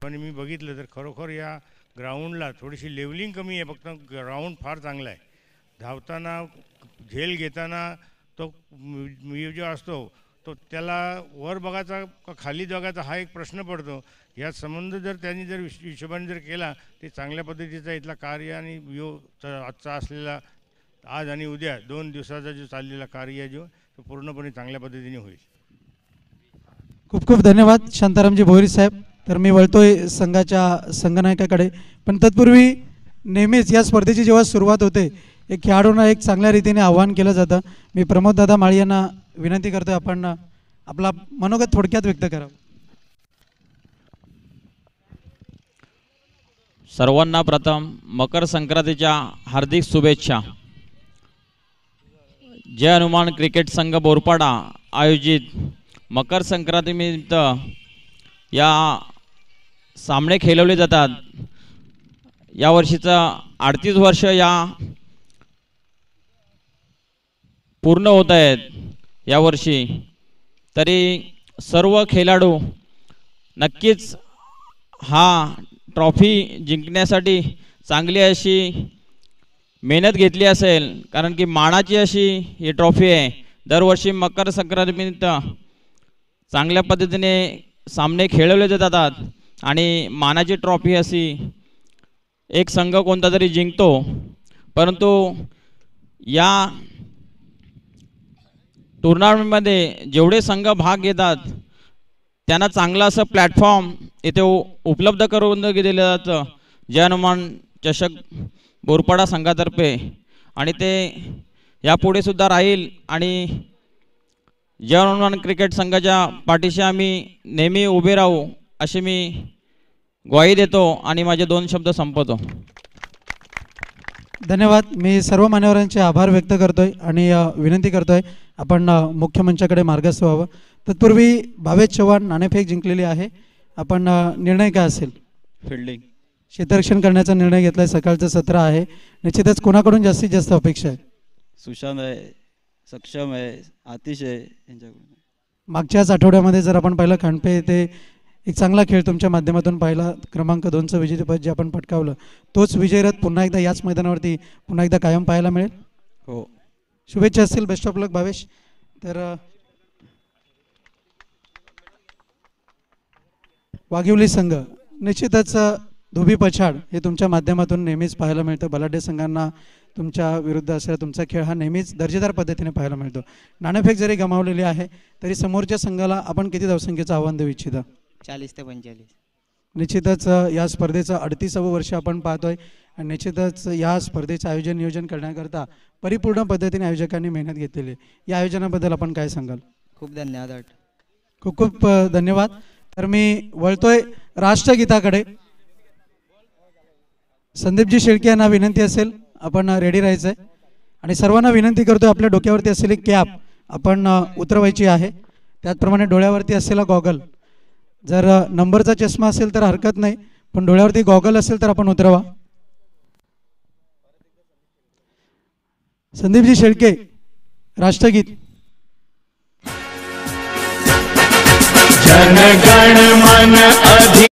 पण मी बघितलं तर खरोखर या ग्राउंडला थोडीशी लेवलिंग कमी आहे, फक्त ग्राउंड फार चांगला आहे. धावताना झेल घेताना तो जो असतो तो त्याला वर बघायचा का खाली बघायचा हा एक प्रश्न पडतो. या संबंध जर त्यांनी जर हिशोबाने जर केला ते चांगल्या पद्धतीचा इथला कार्य आणि आजचा असलेला आज आणि उद्या 2 दिवसाचा जो चाललेला कार्य जो तो पूर्णपणे चांगल्या पद्धतीने होईल. खूप खूप धन्यवाद शांतारामजी भोईर साहेब. तर मी वळतोय संघाच्या संघनायकाकडे, पण तत्पूर्वी नेहमीच या स्पर्धेची जेव्हा सुरुवात होते एक खेळाडूंना एक चांगल्या रीतीने आव्हान केलं जातं. मी प्रमोद दादा माळी यांना विनंती करतोय आपण आपला मनोगत थोडक्यात व्यक्त करावं. सर्वांना प्रथम मकर संक्रांतीच्या हार्दिक शुभेच्छा. जय हनुमान क्रिकेट संघ बोरपाडा आयोजित मकर संक्रांतीनिमित्त या सामने खेळवले जातात. यावर्षीचं 38 वर्ष या पूर्ण होत आहेत यावर्षी. तरी सर्व खेळाडू नक्कीच हा ट्रॉफी जिंकण्यासाठी चांगली अशी मेहनत घेतली असेल, कारण की मानाची अशी ही ट्रॉफी आहे. दरवर्षी मकर संक्रांतीनिमित्त चांगल्या पद्धतीने सामने खेळवले जातात आणि मानाची ट्रॉफी अशी एक संघ कोणता तरी जिंकतो. परंतु या टुर्नामेंटमध्ये जेवढे संघ भाग घेतात त्यांना चांगलं असं प्लॅटफॉर्म इथे उपलब्ध करून दिलं जातं जय हनुमान चषक बोरपाडा संघातर्फे, आणि ते यापुढे सुद्धा राहील. आणि जय हनुमान क्रिकेट संघाच्या पाठीशी आम्ही नेहमी उभे राहू अशी मी ग्वाही देतो आणि माझे 2 शब्द संपवतो. धन्यवाद. मी सर्व मान्यवरांचे आभार व्यक्त करतोय आणि विनंती करतोय आपण मुख्य मंचाकडे मार्गस्थ व्हावं. तत्पूर्वी भावेश चव्हाण नाणेफेक जिंकलेली आहे. आपण निर्णय काय असेल? फिल्डिंग क्षेत्ररक्षण करण्याचा निर्णय घेतलाय. सकाळचं सत्र आहे. निश्चितच कोणाकडून जास्तीत जास्त अपेक्षा आहे? सुशांत आहे, सक्षम आहे, आतिश आहे यांच्याकडून. मागच्याच आठवड्यामध्ये जर आपण पाहिलं खांडपे ते एक चांगला खेळ तुमच्या माध्यमातून पाहिला. क्रमांक 2चं विजेतेपद जे आपण पटकावलं तोच विजयरथ पुन्हा एकदा याच मैदानावरती पुन्हा एकदा कायम पाहायला मिळेल. हो, शुभेच्छा असतील. बेस्ट ऑफ लक भावेश. तर वाघिवली संघ निश्चितच धोबी पछाड हे तुमच्या माध्यमातून नेहमीच पाहायला मिळतं. बलाढ्य संघांना तुमच्या विरुद्ध असलेला तुमचा खेळ हा नेहमीच दर्जेदार पद्धतीने पाहायला मिळतो. नाणेफेक जरी गमावलेली आहे तरी समोरच्या संघाला आपण किती धावसंख्येचं आव्हान देऊ इच्छिता? 40 ते 45. निश्चितच या स्पर्धेचं 38वं वर्ष आपण पाहतोय आणि निश्चितच या स्पर्धेचं आयोजन नियोजन करण्याकरता परिपूर्ण पद्धतीने आयोजकांनी मेहनत घेतलेली आहे. या आयोजनाबद्दल आपण काय सांगाल? खूप धन्यवाद. खूप खूप धन्यवाद. तर मी वळतोय राष्ट्रगीताकडे. संदीपजी शेळके यांना विनंती असेल आपण रेडी राहायचं आहे आणि सर्वांना विनंती करतोय आपल्या डोक्यावरती असलेली कॅप आपण उतरवायची आहे. त्याचप्रमाणे डोळ्यावरती असलेला गॉगल, जर नंबरचा चष्मा असेल तर हरकत नाही, पण डोळ्यावरती गॉगल असेल तर आपण उतरवा. संदीपजी शेळके राष्ट्रगीत. जनगण मन अधि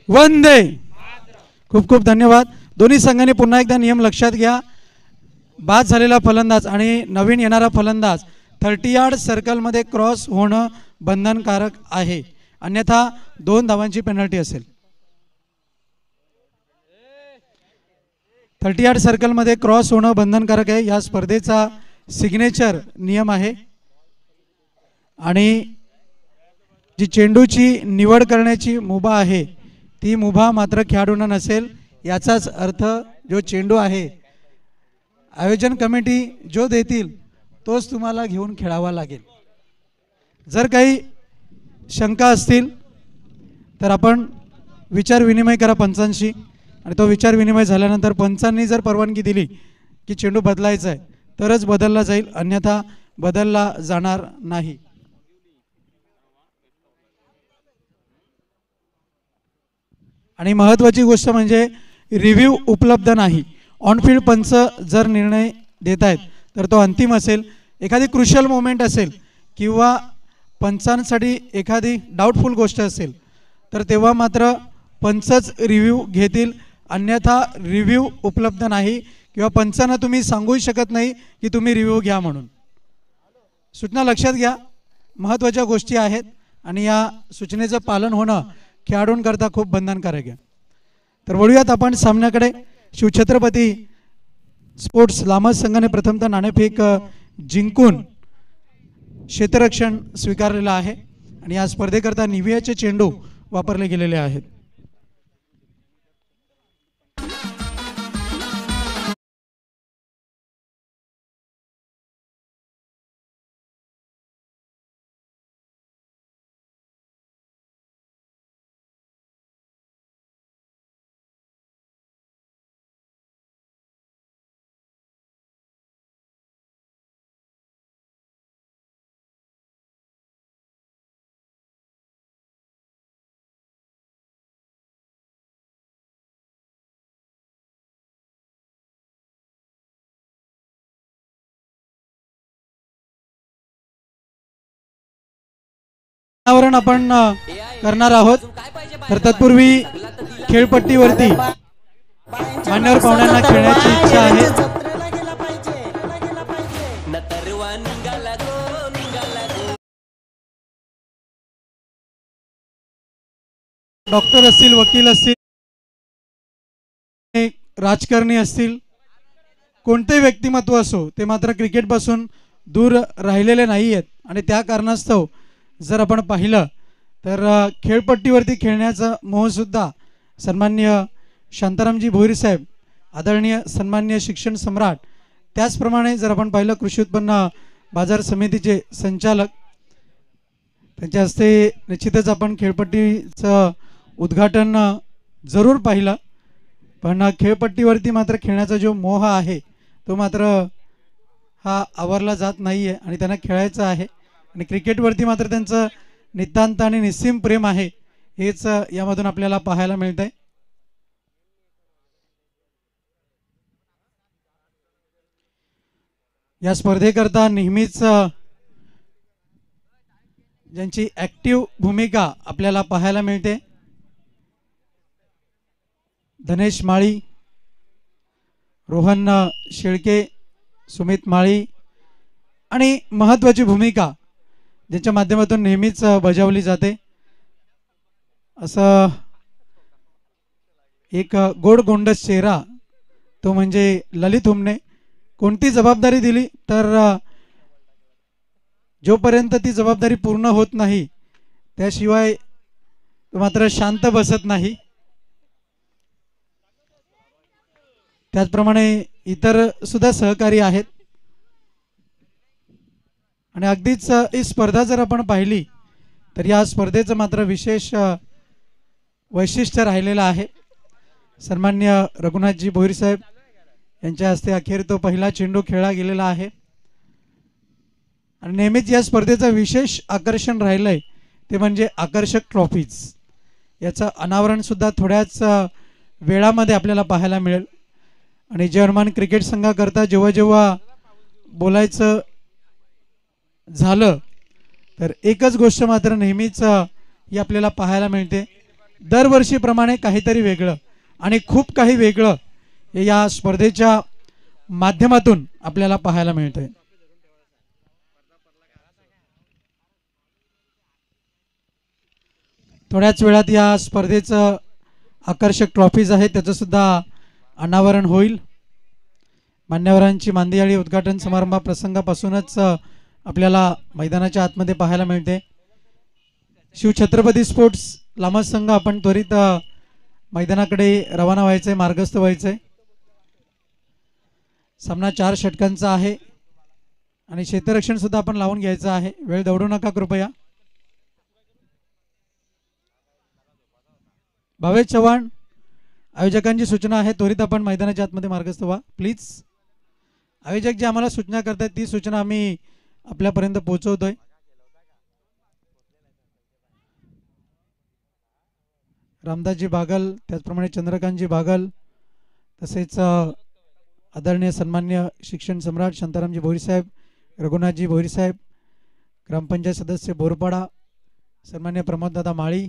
वंदे. खूप खूप धन्यवाद. दोन्ही संघांनी पुन्हा एकदा नियम लक्षात घ्या. बाद झालेला फलंदाज आणि नवीन येणारा फलंदाज 30 यार्ड सर्कलमध्ये क्रॉस होणं बंधनकारक आहे, अन्यथा 2 धावांची पेनल्टी असेल. 30 यार्ड सर्कलमध्ये क्रॉस होणं बंधनकारक आहे, या स्पर्धेचा सिग्नेचर नियम आहे. आणि जी चेंडूची निवड करण्याची मुभा आहे ती मुभा मात्र खेळाडूंना नसेल. याचाच अर्थ जो चेंडू आहे आयोजन कमिटी जो देतील तोच तुम्हाला घेऊन खेळावा लागेल. जर काही शंका असतील तर आपण विचार विनिमय करा पंचांशी, आणि तो विचार विनिमय झाल्यानंतर पंचांनी जर परवानगी दिली की चेंडू बदलायचा आहे तरच बदलला जाईल, अन्यथा बदलला जाणार नाही. आणि महत्त्वाची गोष्ट म्हणजे रिव्ह्यू उपलब्ध नाही. ऑनफिल्ड पंच जर निर्णय देत आहेत तर तो अंतिम असेल. एखादी क्रुशियल मोमेंट असेल किंवा पंचांसाठी एखादी डाऊटफुल गोष्ट असेल तर तेव्हा मात्र पंचच रिव्ह्यू घेतील, अन्यथा रिव्ह्यू उपलब्ध नाही किंवा पंचांना तुम्ही सांगूही शकत नाही की तुम्ही रिव्ह्यू घ्या म्हणून. सूचना लक्षात घ्या, महत्त्वाच्या गोष्टी आहेत आणि या सूचनेचं पालन होणं खेळाडूंकरता खूप बंधनकारक आहे. तर वळूयात आपण सामन्याकडे. शिवछत्रपती स्पोर्ट्स लामस संघाने प्रथमतः नाणेफेक जिंकून क्षेत्ररक्षण स्वीकारलेलं आहे आणि या स्पर्धेकरता निवियाचे चेंडू वापरले गेलेले आहेत. आवरण आपण करणार आहोत, तर तत्पूर्वी खेळपट्टीवरती मान्यवर पाहुण्यांना खेळण्याची इच्छा आहे. डॉक्टर असतील, वकील असतील, राजकारणी असतील, कोणते व्यक्तिमत्व असो ते मात्र क्रिकेटपासून दूर राहिलेले नाही आहेत. आणि त्या कारणास्तव जर आपण पाहिलं तर खेळपट्टीवरती खेळण्याचा मोहसुद्धा सन्माननीय शांतारामजी भोईर साहेब, आदरणीय सन्माननीय शिक्षण सम्राट, त्याचप्रमाणे जर आपण पाहिलं कृषी उत्पन्न बाजार समितीचे संचालक, त्यांच्या हस्ते निश्चितच आपण खेळपट्टीचं उद्घाटन जरूर पाहिलं. पण खेळपट्टीवरती मात्र खेळण्याचा जो मोह आहे तो मात्र हा आवरला जात नाही आहे आणि त्यांना खेळायचं आहे. आणि क्रिकेटवरती मात्र त्यांचं नितांत आणि निस्सीम प्रेम आहे, हेच यामधून आपल्याला पाहायला मिळतंय. या स्पर्धेकरता नेहमीच ज्यांची ॲक्टिव्ह भूमिका आपल्याला पाहायला मिळते, धनेश माळी, रोहन शेळके, सुमित माळी, आणि महत्त्वाची भूमिका ज्यांच्या माध्यमातून नेहमीच बजावली जाते असं एक गोड गोंडस चेहरा तो म्हणजे ललित हुमणे. कोणती जबाबदारी दिली तर जोपर्यंत ती जबाबदारी पूर्ण होत नाही त्याशिवाय तो मात्र शांत बसत नाही. त्याचप्रमाणे इतर सुद्धा सहकारी आहेत. आणि अगदीच ही स्पर्धा जर आपण पाहिली तर या स्पर्धेचं मात्र विशेष वैशिष्ट्य राहिलेलं आहे. सन्माननीय रघुनाथजी भोईर साहेब यांच्या हस्ते अखेर तो पहिला चेंडू खेळला गेलेला आहे. आणि नेहमीच या स्पर्धेचं विशेष आकर्षण राहिलंय ते म्हणजे आकर्षक ट्रॉफीज. याचं अनावरण सुद्धा थोड्याच वेळामध्ये आपल्याला पाहायला मिळेल. आणि जर्मन क्रिकेट संघाकरता जेव्हा जेव्हा बोलायचं झालं तर एकच गोष्ट मात्र नेहमीच ही आपल्याला पाहायला मिळते, दरवर्षीप्रमाणे काहीतरी वेगळं आणि खूप काही वेगळं हे या स्पर्धेच्या माध्यमातून आपल्याला पाहायला मिळतंय. थोड्याच वेळात या स्पर्धेचं आकर्षक ट्रॉफीज आहेत त्याचं सुद्धा अनावरण होईल. मान्यवरांची मांदियाळी उद्घाटन समारंभ प्रसंगापासूनच आपल्याला मैदानाच्या आतमध्ये पाहायला मिळते. शिवछत्रपती स्पोर्ट्स लामस संघ आपण त्वरित मैदानाकडे रवाना व्हायचंय, मार्गस्थ व्हायचंय. सामना 4 षटकांचा आहे आणि क्षेत्ररक्षण सुद्धा आपण लावून घ्यायचं आहे. वेळ दौडू नका कृपया. भावेश चव्हाण आयोजकांची सूचना आहे, त्वरित आपण मैदानाच्या आतमध्ये मार्गस्थ व्हा प्लीज. आयोजक जे आम्हाला सूचना करतात ती सूचना आम्ही आपल्यापर्यंत पोहोचवतोय. रामदासजी बागल, त्याचप्रमाणे चंद्रकांतजी बागल, तसेच आदरणीय सन्मान्य शिक्षण सम्राट शांतारामजी भोईरसाहेब, रघुनाथजी भोईरसाहेब, ग्रामपंचायत सदस्य बोरपाडा, सन्मान्य प्रमोददादा माळी,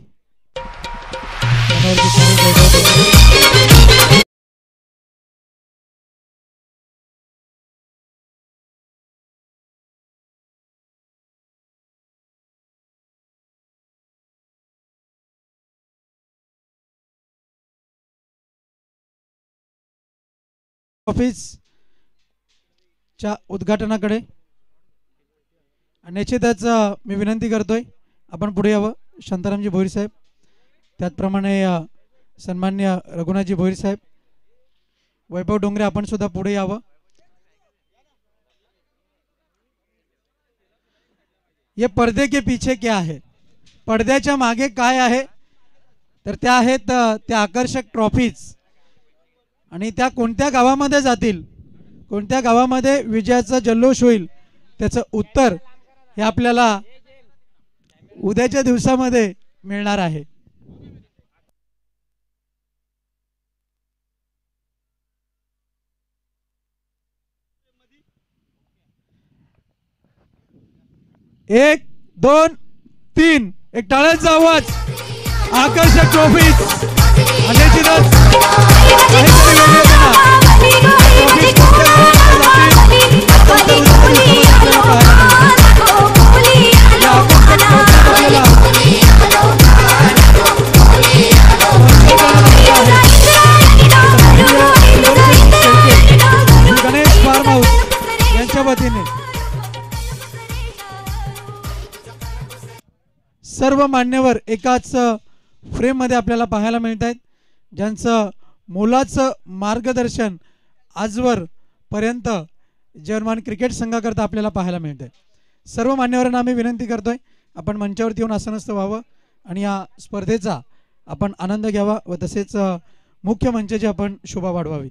ऑफिसच्या उद्घाटनाकडे. निश्चितच मी विनंती करतोय आपण पुढे यावं. शांतारामजी भोईरसाहेब, त्याचप्रमाणे सन्मान्य रघुनाथजी भोईरसाहेब, वैभव डोंगरे आपण सुद्धा पुढे यावं. ये पर्दे के पीछे क्या है, पडद्याच्या मागे काय आहे तर त्या आहेत त्या आकर्षक ट्रॉफीज. आणि त्या कोणत्या गावामध्ये जातील, कोणत्या गावामध्ये विजयाचा जल्लोष होईल त्याचं उत्तर हे आपल्याला उद्याच्या दिवसामध्ये मिळणार आहे. एक, दोन, तीन, एक टाळ्यांचा आवाज. आकर्षक ट्रॉफीज गणेश फार्म हाऊस यांच्या वतीने सर्व मान्यवर एकाच फ्रेम मध्ये आपल्याला पाहायला मिळत आहेत, ज्यांचं मोलाचं मार्गदर्शन आजवर पर्यंत जर्मन क्रिकेट संघाकरता आपल्याला पाहायला मिळत आहे. सर्व मान्यवरांना आम्ही विनंती करतोय आपण मंचावरती येऊन आसनस्थ व्हावं आणि या स्पर्धेचा आपण आनंद घ्यावा व तसेच मुख्य मंचाची आपण शोभा वाढवावी.